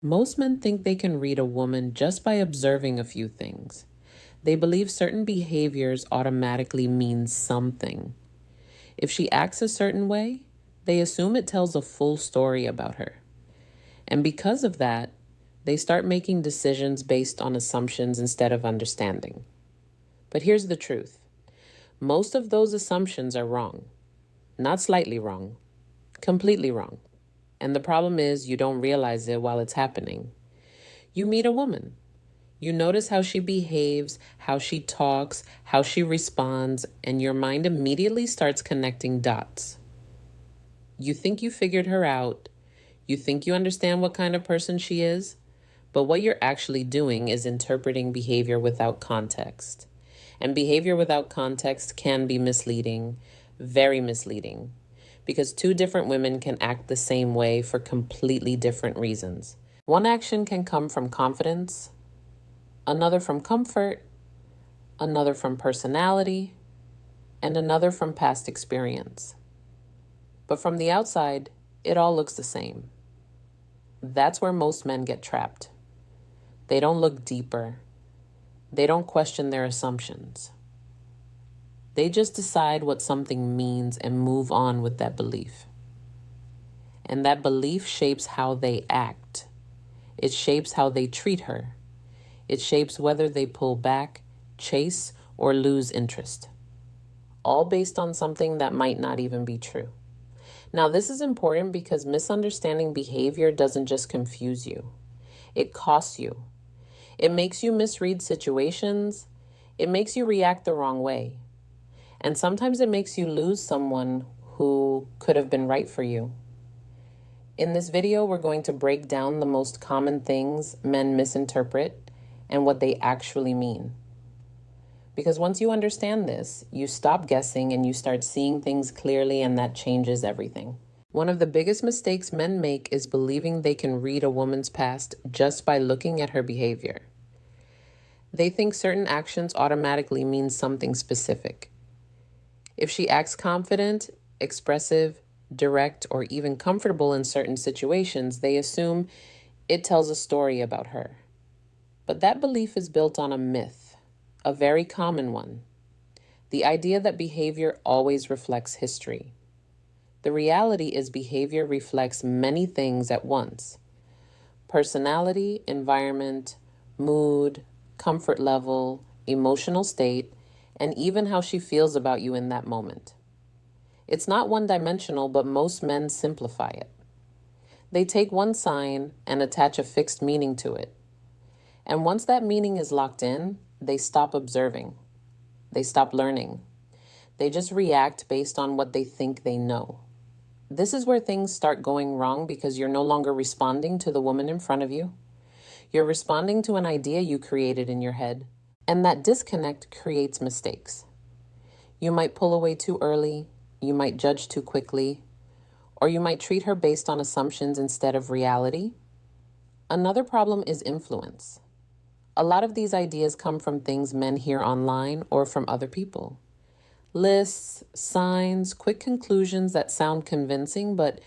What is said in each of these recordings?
Most men think they can read a woman just by observing a few things. They believe certain behaviors automatically mean something. If she acts a certain way, they assume it tells a full story about her. And because of that, they start making decisions based on assumptions instead of understanding. But here's the truth. Most of those assumptions are wrong. Not slightly wrong, completely wrong. And the problem is you don't realize it while it's happening. You meet a woman. You notice how she behaves, how she talks, how she responds, and your mind immediately starts connecting dots. You think you figured her out. You think you understand what kind of person she is, but what you're actually doing is interpreting behavior without context. And behavior without context can be misleading, very misleading, because two different women can act the same way for completely different reasons. One action can come from confidence, another from comfort, another from personality, and another from past experience. But from the outside, it all looks the same. That's where most men get trapped. They don't look deeper. They don't question their assumptions. They just decide what something means and move on with that belief. And that belief shapes how they act. It shapes how they treat her. It shapes whether they pull back, chase, or lose interest. All based on something that might not even be true. Now, this is important because misunderstanding behavior doesn't just confuse you. It costs you. It makes you misread situations. It makes you react the wrong way. And sometimes it makes you lose someone who could have been right for you. In this video, we're going to break down the most common things men misinterpret and what they actually mean. Because once you understand this, you stop guessing and you start seeing things clearly, and that changes everything. One of the biggest mistakes men make is believing they can read a woman's past just by looking at her behavior. They think certain actions automatically mean something specific. If she acts confident, expressive, direct, or even comfortable in certain situations, they assume it tells a story about her. But that belief is built on a myth, a very common one. The idea that behavior always reflects history. The reality is behavior reflects many things at once. Personality, environment, mood, comfort level, emotional state, and even how she feels about you in that moment. It's not one-dimensional, but most men simplify it. They take one sign and attach a fixed meaning to it. And once that meaning is locked in, they stop observing. They stop learning. They just react based on what they think they know. This is where things start going wrong because you're no longer responding to the woman in front of you. You're responding to an idea you created in your head, and that disconnect creates mistakes. You might pull away too early, you might judge too quickly, or you might treat her based on assumptions instead of reality. Another problem is influence. A lot of these ideas come from things men hear online or from other people. Lists, signs, quick conclusions that sound convincing but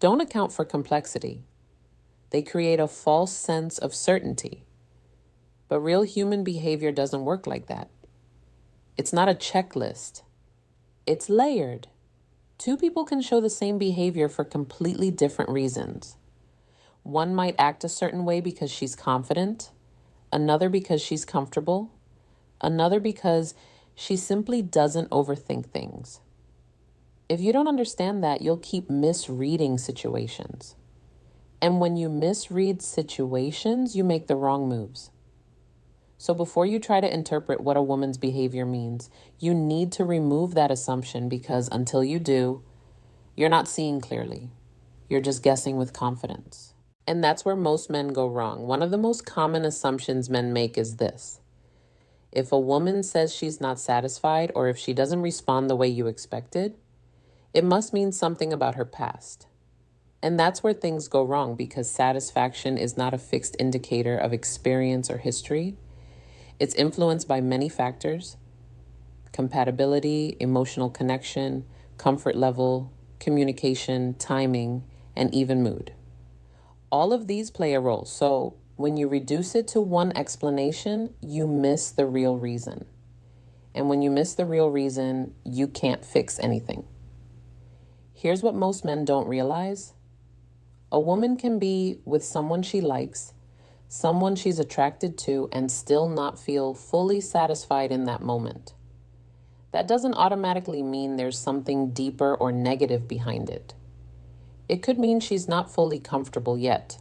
don't account for complexity. They create a false sense of certainty. But real human behavior doesn't work like that. It's not a checklist. It's layered. Two people can show the same behavior for completely different reasons. One might act a certain way because she's confident, another because she's comfortable, another because she simply doesn't overthink things. If you don't understand that, you'll keep misreading situations. And when you misread situations, you make the wrong moves. So before you try to interpret what a woman's behavior means, you need to remove that assumption, because until you do, you're not seeing clearly. You're just guessing with confidence. And that's where most men go wrong. One of the most common assumptions men make is this. If a woman says she's not satisfied, or if she doesn't respond the way you expected, it must mean something about her past. And that's where things go wrong, because satisfaction is not a fixed indicator of experience or history. It's influenced by many factors: compatibility, emotional connection, comfort level, communication, timing, and even mood. All of these play a role. So when you reduce it to one explanation, you miss the real reason. And when you miss the real reason, you can't fix anything. Here's what most men don't realize. A woman can be with someone she likes, someone she's attracted to, and still not feel fully satisfied in that moment. That doesn't automatically mean there's something deeper or negative behind it. It could mean she's not fully comfortable yet.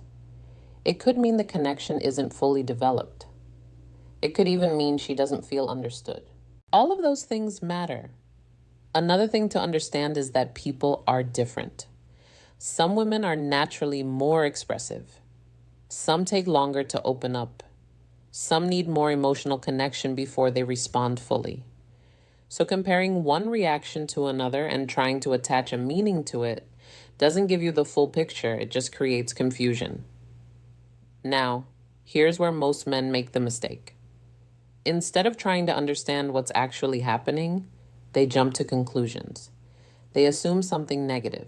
It could mean the connection isn't fully developed. It could even mean she doesn't feel understood. All of those things matter. Another thing to understand is that people are different. Some women are naturally more expressive. Some take longer to open up. Some need more emotional connection before they respond fully. So comparing one reaction to another and trying to attach a meaning to it doesn't give you the full picture. It just creates confusion. Now, here's where most men make the mistake. Instead of trying to understand what's actually happening, they jump to conclusions. They assume something negative.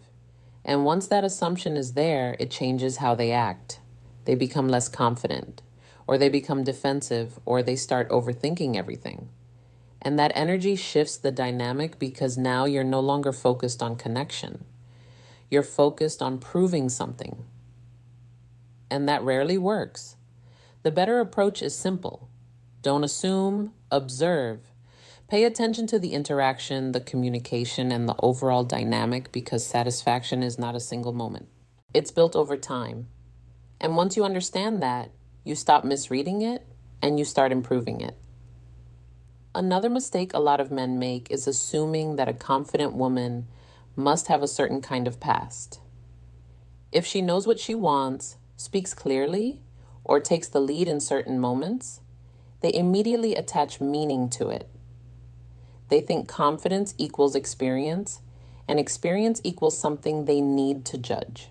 And once that assumption is there, it changes how they act. They become less confident, or they become defensive, or they start overthinking everything. And that energy shifts the dynamic because now you're no longer focused on connection. You're focused on proving something. And that rarely works. The better approach is simple. Don't assume, observe. Pay attention to the interaction, the communication, and the overall dynamic because satisfaction is not a single moment. It's built over time. And once you understand that, you stop misreading it and you start improving it. Another mistake a lot of men make is assuming that a confident woman must have a certain kind of past. If she knows what she wants, speaks clearly, or takes the lead in certain moments, they immediately attach meaning to it. They think confidence equals experience, and experience equals something they need to judge.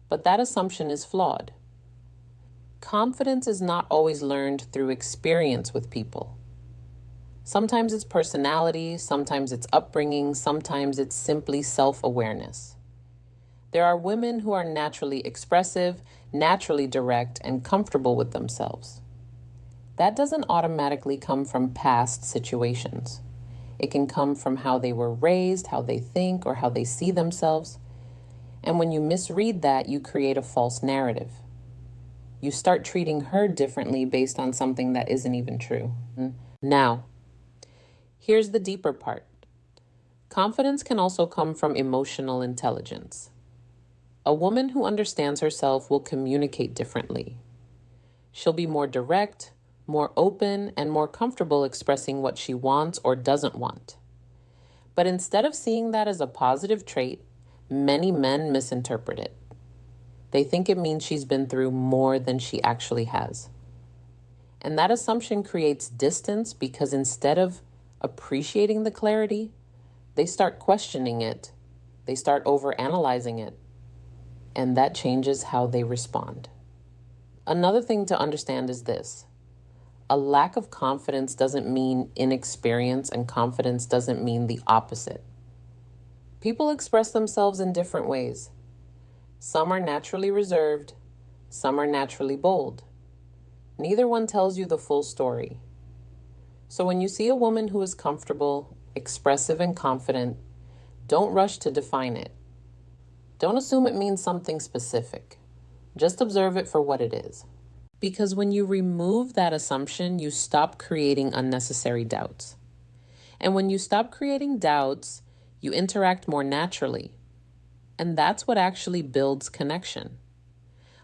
But that assumption is flawed. Confidence is not always learned through experience with people. Sometimes it's personality, sometimes it's upbringing, sometimes it's simply self-awareness. There are women who are naturally expressive, naturally direct, and comfortable with themselves. That doesn't automatically come from past situations. It can come from how they were raised, how they think, or how they see themselves. And when you misread that, you create a false narrative. You start treating her differently based on something that isn't even true. Now, here's the deeper part. Confidence can also come from emotional intelligence. A woman who understands herself will communicate differently. She'll be more direct, more open, and more comfortable expressing what she wants or doesn't want. But instead of seeing that as a positive trait, many men misinterpret it. They think it means she's been through more than she actually has. And that assumption creates distance because instead of appreciating the clarity, they start questioning it, they start overanalyzing it, and that changes how they respond. Another thing to understand is this. A lack of confidence doesn't mean inexperience, and confidence doesn't mean the opposite. People express themselves in different ways. Some are naturally reserved, some are naturally bold. Neither one tells you the full story. So when you see a woman who is comfortable, expressive, and confident, don't rush to define it. Don't assume it means something specific. Just observe it for what it is. Because when you remove that assumption, you stop creating unnecessary doubts. And when you stop creating doubts, you interact more naturally. And that's what actually builds connection.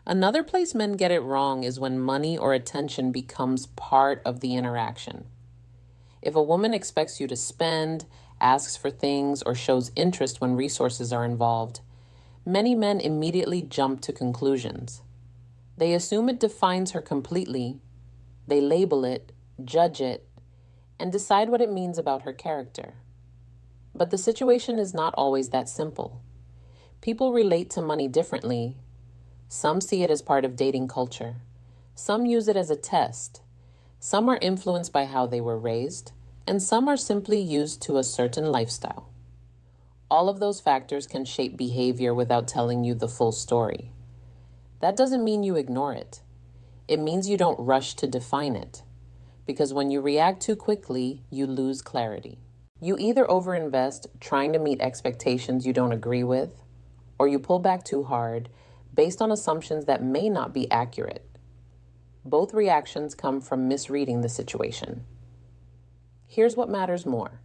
Another place men get it wrong is when money or attention becomes part of the interaction. If a woman expects you to spend, asks for things, or shows interest when resources are involved, many men immediately jump to conclusions. They assume it defines her completely, they label it, judge it, and decide what it means about her character. But the situation is not always that simple. People relate to money differently. Some see it as part of dating culture. Some use it as a test. Some are influenced by how they were raised, and some are simply used to a certain lifestyle. All of those factors can shape behavior without telling you the full story. That doesn't mean you ignore it. It means you don't rush to define it. Because when you react too quickly, you lose clarity. You either overinvest trying to meet expectations you don't agree with, or you pull back too hard based on assumptions that may not be accurate. Both reactions come from misreading the situation. Here's what matters more: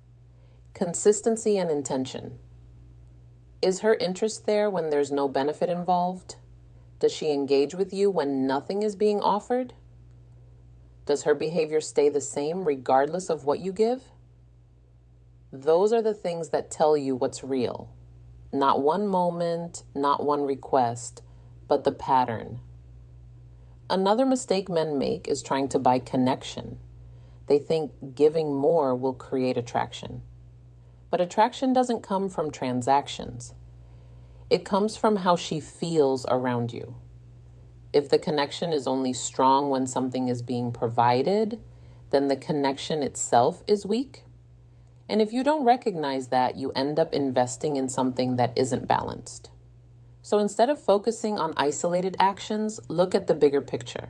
consistency and intention. Is her interest there when there's no benefit involved? Does she engage with you when nothing is being offered? Does her behavior stay the same regardless of what you give? Those are the things that tell you what's real. Not one moment, not one request, but the pattern. Another mistake men make is trying to buy connection. They think giving more will create attraction. But attraction doesn't come from transactions. It comes from how she feels around you. If the connection is only strong when something is being provided, then the connection itself is weak. And if you don't recognize that, you end up investing in something that isn't balanced. So instead of focusing on isolated actions, look at the bigger picture.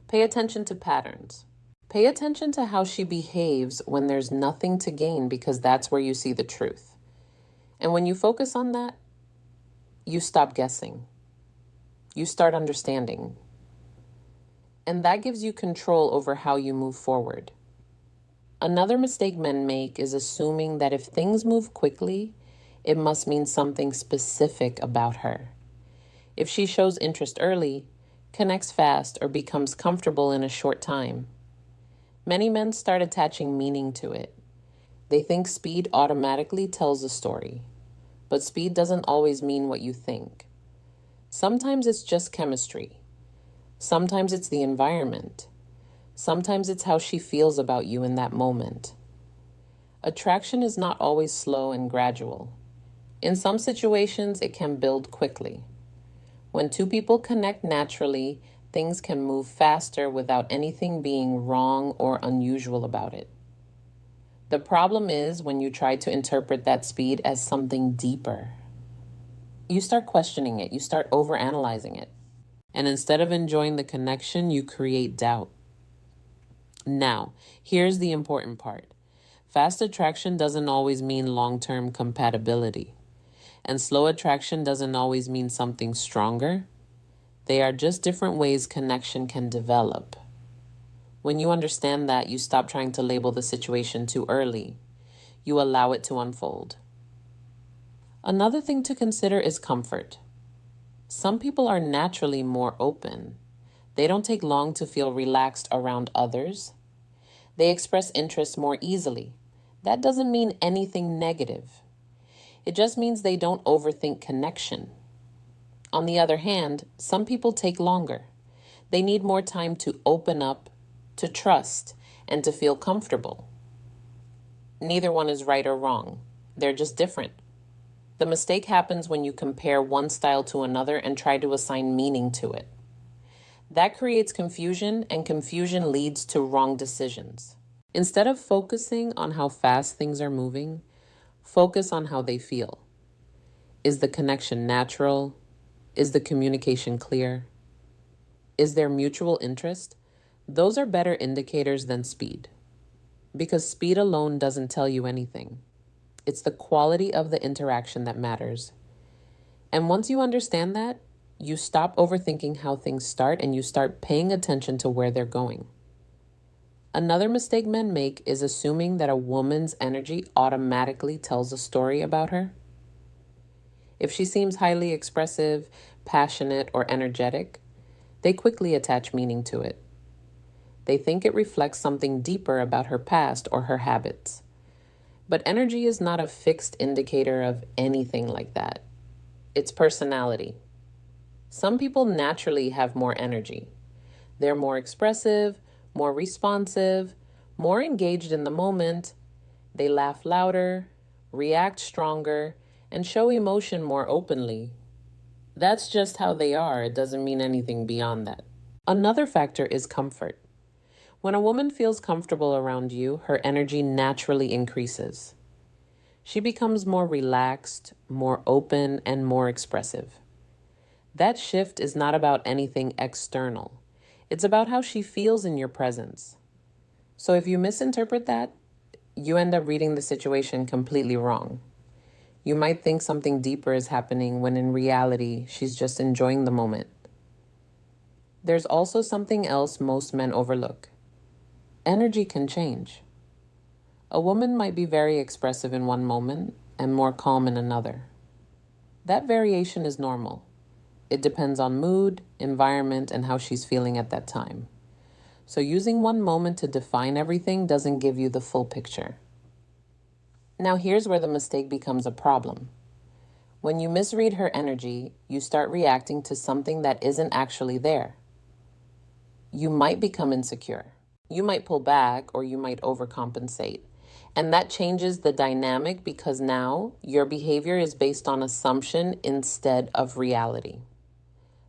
Pay attention to patterns. Pay attention to how she behaves when there's nothing to gain, because that's where you see the truth. And when you focus on that, you stop guessing. You start understanding. And that gives you control over how you move forward. Another mistake men make is assuming that if things move quickly, it must mean something specific about her. If she shows interest early, connects fast, or becomes comfortable in a short time, many men start attaching meaning to it. They think speed automatically tells a story, but speed doesn't always mean what you think. Sometimes it's just chemistry. Sometimes it's the environment. Sometimes it's how she feels about you in that moment. Attraction is not always slow and gradual. In some situations, it can build quickly. When two people connect naturally, things can move faster without anything being wrong or unusual about it. The problem is when you try to interpret that speed as something deeper. You start questioning it, you start overanalyzing it. And instead of enjoying the connection, you create doubt. Now, here's the important part. Fast attraction doesn't always mean long-term compatibility. And slow attraction doesn't always mean something stronger. They are just different ways connection can develop. When you understand that, you stop trying to label the situation too early. You allow it to unfold. Another thing to consider is comfort. Some people are naturally more open. They don't take long to feel relaxed around others. They express interest more easily. That doesn't mean anything negative. It just means they don't overthink connection. On the other hand, some people take longer. They need more time to open up, to trust, and to feel comfortable. Neither one is right or wrong. They're just different. The mistake happens when you compare one style to another and try to assign meaning to it. That creates confusion, and confusion leads to wrong decisions. Instead of focusing on how fast things are moving, focus on how they feel. Is the connection natural? Is the communication clear? Is there mutual interest? Those are better indicators than speed. Because speed alone doesn't tell you anything. It's the quality of the interaction that matters. And once you understand that, you stop overthinking how things start and you start paying attention to where they're going. Another mistake men make is assuming that a woman's energy automatically tells a story about her. If she seems highly expressive, passionate, or energetic, they quickly attach meaning to it. They think it reflects something deeper about her past or her habits. But energy is not a fixed indicator of anything like that. It's personality. Some people naturally have more energy. They're more expressive, more responsive, more engaged in the moment. They laugh louder, react stronger, and show emotion more openly. That's just how they are. It doesn't mean anything beyond that. Another factor is comfort. When a woman feels comfortable around you, her energy naturally increases. She becomes more relaxed, more open, and more expressive. That shift is not about anything external. It's about how she feels in your presence. So if you misinterpret that, you end up reading the situation completely wrong. You might think something deeper is happening when in reality, she's just enjoying the moment. There's also something else most men overlook. Energy can change. A woman might be very expressive in one moment and more calm in another. That variation is normal. It depends on mood, environment, and how she's feeling at that time. So using one moment to define everything doesn't give you the full picture. Now here's where the mistake becomes a problem. When you misread her energy, you start reacting to something that isn't actually there. You might become insecure. You might pull back or you might overcompensate. And that changes the dynamic because now your behavior is based on assumption instead of reality.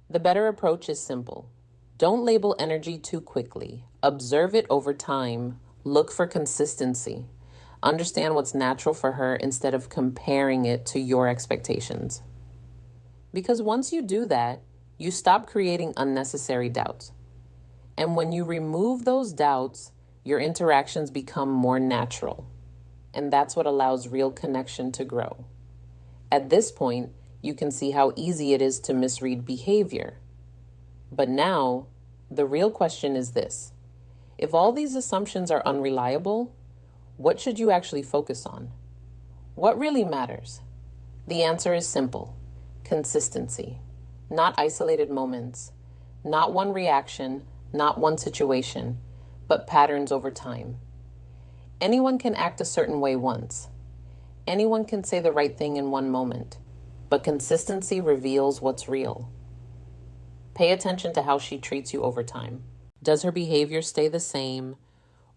The better approach is simple. Don't label energy too quickly. Observe it over time. Look for consistency. Understand what's natural for her instead of comparing it to your expectations. Because once you do that, you stop creating unnecessary doubts. And when you remove those doubts, your interactions become more natural. And that's what allows real connection to grow. At this point, you can see how easy it is to misread behavior. But now, the real question is this. If all these assumptions are unreliable, what should you actually focus on? What really matters? The answer is simple. Consistency. Not isolated moments. Not one reaction, not one situation, but patterns over time. Anyone can act a certain way once. Anyone can say the right thing in one moment, but consistency reveals what's real. Pay attention to how she treats you over time. Does her behavior stay the same,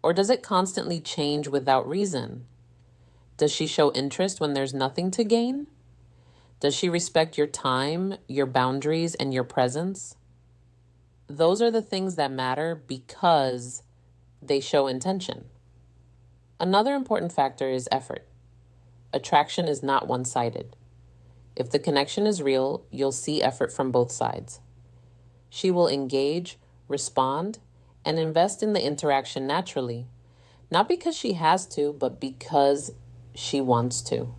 or does it constantly change without reason? Does she show interest when there's nothing to gain? Does she respect your time, your boundaries, and your presence? Those are the things that matter because they show intention. Another important factor is effort. Attraction is not one-sided. If the connection is real, you'll see effort from both sides. She will engage, respond, and invest in the interaction naturally, not because she has to, but because she wants to.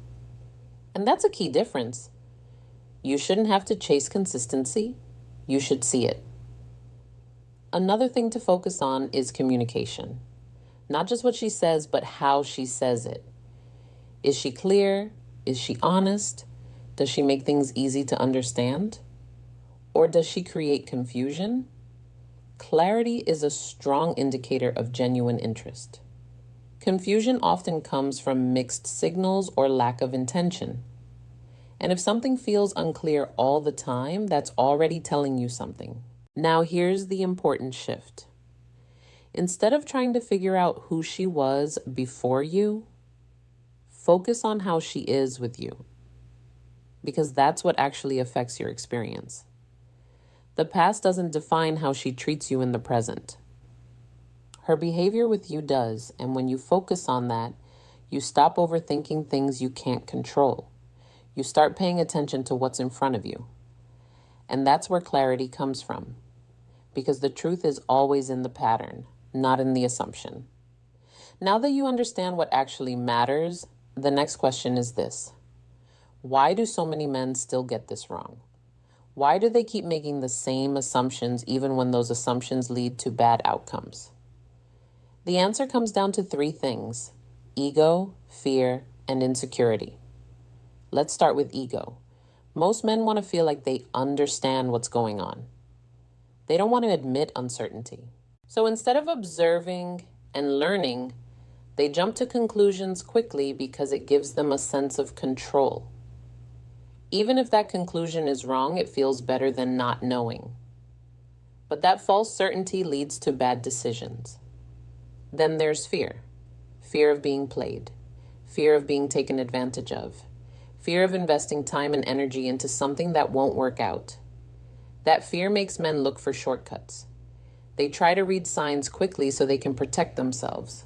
And that's a key difference. You shouldn't have to chase consistency. You should see it. Another thing to focus on is communication. Not just what she says, but how she says it. Is she clear? Is she honest? Does she make things easy to understand? Or does she create confusion? Clarity is a strong indicator of genuine interest. Confusion often comes from mixed signals or lack of intention. And if something feels unclear all the time, that's already telling you something. Now here's the important shift. Instead of trying to figure out who she was before you, focus on how she is with you, because that's what actually affects your experience. The past doesn't define how she treats you in the present. Her behavior with you does, and when you focus on that, you stop overthinking things you can't control. You start paying attention to what's in front of you. And that's where clarity comes from, because the truth is always in the pattern, not in the assumption. Now that you understand what actually matters, the next question is this. Why do so many men still get this wrong? Why do they keep making the same assumptions even when those assumptions lead to bad outcomes? The answer comes down to three things: ego, fear, and insecurity. Let's start with ego. Most men want to feel like they understand what's going on. They don't want to admit uncertainty. So instead of observing and learning, they jump to conclusions quickly because it gives them a sense of control. Even if that conclusion is wrong, it feels better than not knowing. But that false certainty leads to bad decisions. Then there's fear. Fear of being played. Fear of being taken advantage of. Fear of investing time and energy into something that won't work out. That fear makes men look for shortcuts. They try to read signs quickly so they can protect themselves.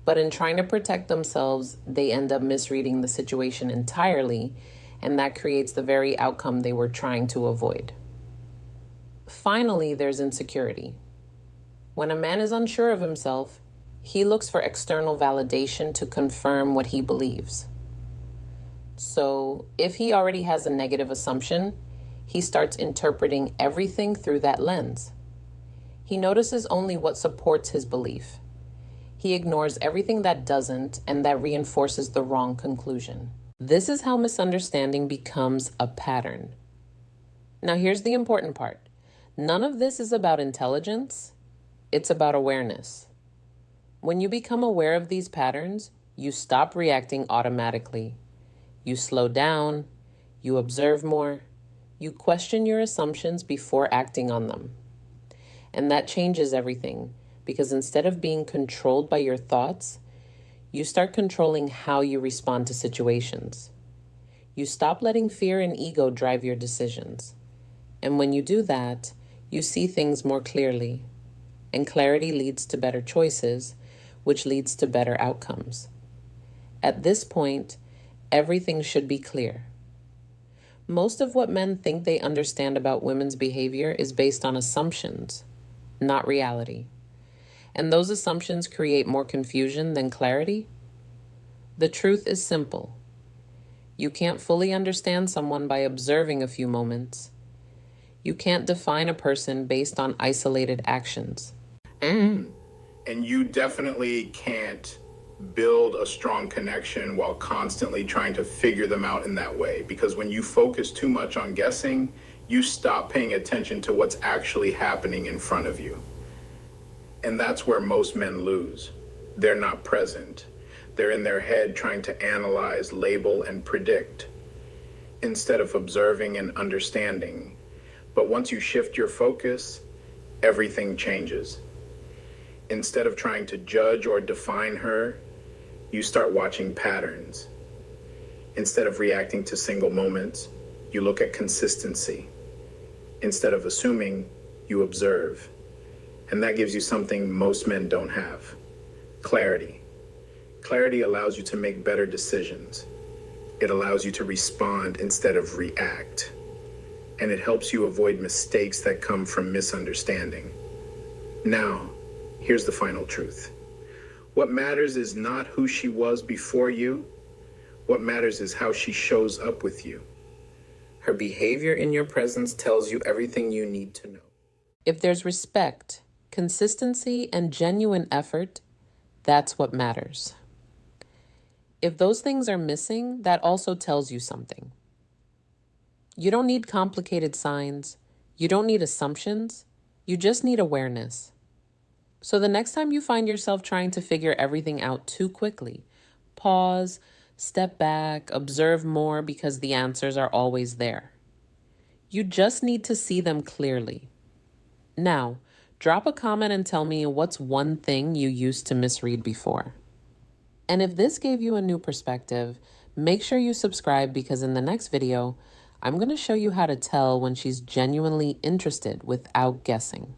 But in trying to protect themselves, they end up misreading the situation entirely and that creates the very outcome they were trying to avoid. Finally, there's insecurity. When a man is unsure of himself, he looks for external validation to confirm what he believes. So, if he already has a negative assumption, he starts interpreting everything through that lens. He notices only what supports his belief. He ignores everything that doesn't and that reinforces the wrong conclusion. This is how misunderstanding becomes a pattern. Now, here's the important part. None of this is about intelligence. It's about awareness. When you become aware of these patterns, you stop reacting automatically. You slow down, you observe more, you question your assumptions before acting on them. And that changes everything, because instead of being controlled by your thoughts, you start controlling how you respond to situations. You stop letting fear and ego drive your decisions. And when you do that, you see things more clearly. And clarity leads to better choices, which leads to better outcomes. At this point, everything should be clear. Most of what men think they understand about women's behavior is based on assumptions, not reality. And those assumptions create more confusion than clarity. The truth is simple. You can't fully understand someone by observing a few moments. You can't define a person based on isolated actions. And you definitely can't build a strong connection while constantly trying to figure them out in that way. Because when you focus too much on guessing, you stop paying attention to what's actually happening in front of you. And that's where most men lose. They're not present. They're in their head trying to analyze, label, and predict instead of observing and understanding. But once you shift your focus, everything changes. Instead of trying to judge or define her, you start watching patterns. Instead of reacting to single moments, you look at consistency. Instead of assuming, you observe. And that gives you something most men don't have: clarity. Clarity allows you to make better decisions. It allows you to respond instead of react. And it helps you avoid mistakes that come from misunderstanding. Now, here's the final truth. What matters is not who she was before you. What matters is how she shows up with you. Her behavior in your presence tells you everything you need to know. If there's respect, consistency, and genuine effort, that's what matters. If those things are missing, that also tells you something. You don't need complicated signs. You don't need assumptions. You just need awareness. So the next time you find yourself trying to figure everything out too quickly, pause, step back, observe more, because the answers are always there. You just need to see them clearly. Now, drop a comment and tell me what's one thing you used to misread before. And if this gave you a new perspective, make sure you subscribe, because in the next video, I'm going to show you how to tell when she's genuinely interested without guessing.